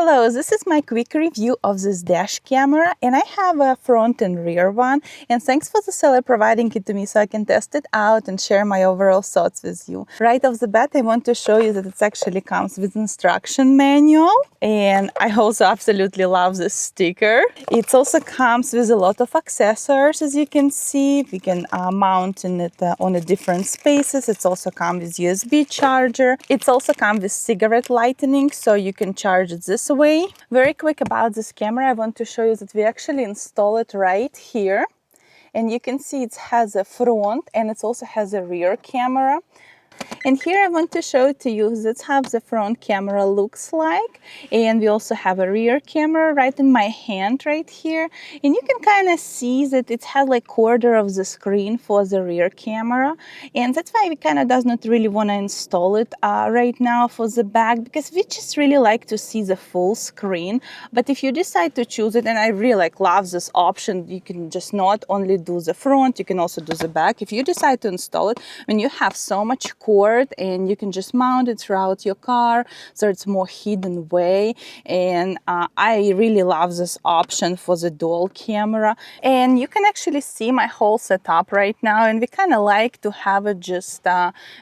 Hello, this is my quick review of this dash camera, and I have a front and rear one, and thanks for the seller providing it to me so I can test it out and share my overall thoughts with you. Right off the bat, I want to show you that it actually comes with instruction manual, and I also absolutely love this sticker. It also comes with a lot of accessories, as you can see. We can mount it on the different spaces. It's also comes with USB charger. It's also comes with cigarette lighting, so you can charge it this way. Very quick about this camera, I want to show you that we actually install it right here. And you can see it has a front and it also has a rear camera. And here I want to show to you that's how the front camera looks like. And we also have a rear camera right in my hand right here. And you can kind of see that it has like quarter of the screen for the rear camera. And that's why we kind of does not really want to install it right now for the back, because we just really like to see the full screen. But if you decide to choose it, and I really love this option, you can just not only do the front, you can also do the back. If you decide to install it, when you have so much cord, and you can just mount it throughout your car, so it's more hidden way. And I really love this option for the dual camera. And you can actually see my whole setup right now, and we kind of like to have it just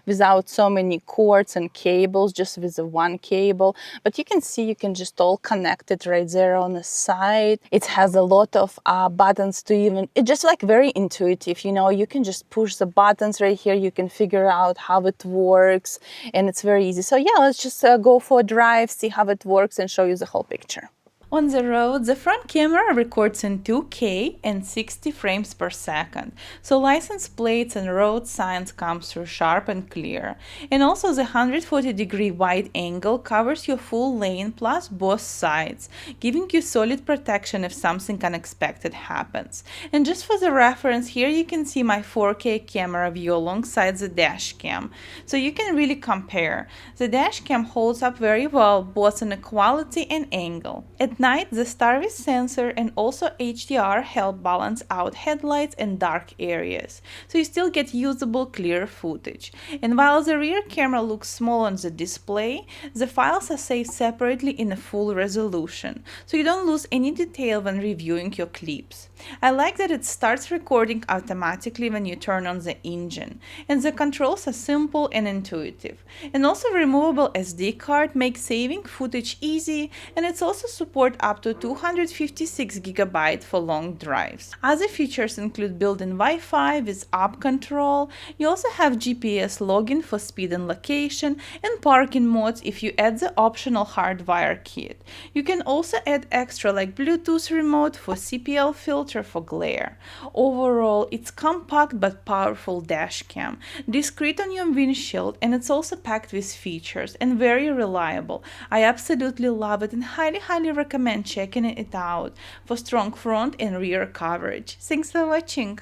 without so many cords and cables, just with the one cable. But you can see you can just all connect it right there on the side. It has a lot of buttons to even, it's just like very intuitive, you know, you can just push the buttons right here, you can figure out how it works, and it's very easy. So yeah, let's just go for a drive, see how it works, and show you the whole picture. On the road, the front camera records in 2K and 60 frames per second, so license plates and road signs come through sharp and clear. And also the 140-degree wide angle covers your full lane plus both sides, giving you solid protection if something unexpected happens. And just for the reference, here you can see my 4K camera view alongside the dash cam, so you can really compare. The dash cam holds up very well both in the quality and angle. At night, the STARVIS sensor and also HDR help balance out headlights and dark areas, so you still get usable, clear footage. And while the rear camera looks small on the display, the files are saved separately in a full resolution, so you don't lose any detail when reviewing your clips. I like that it starts recording automatically when you turn on the engine, and the controls are simple and intuitive. And also removable SD card makes saving footage easy, and it's also support up to 256 GB for long drives. Other features include built-in Wi-Fi with app control. You also have GPS login for speed and location, and parking modes if you add the optional hardwire kit. You can also add extra like Bluetooth remote for CPL filter for glare. Overall, it's compact but powerful dash cam, discreet on your windshield, and it's also packed with features and very reliable. I absolutely love it and highly recommend checking it out for strong front and rear coverage. Thanks for watching.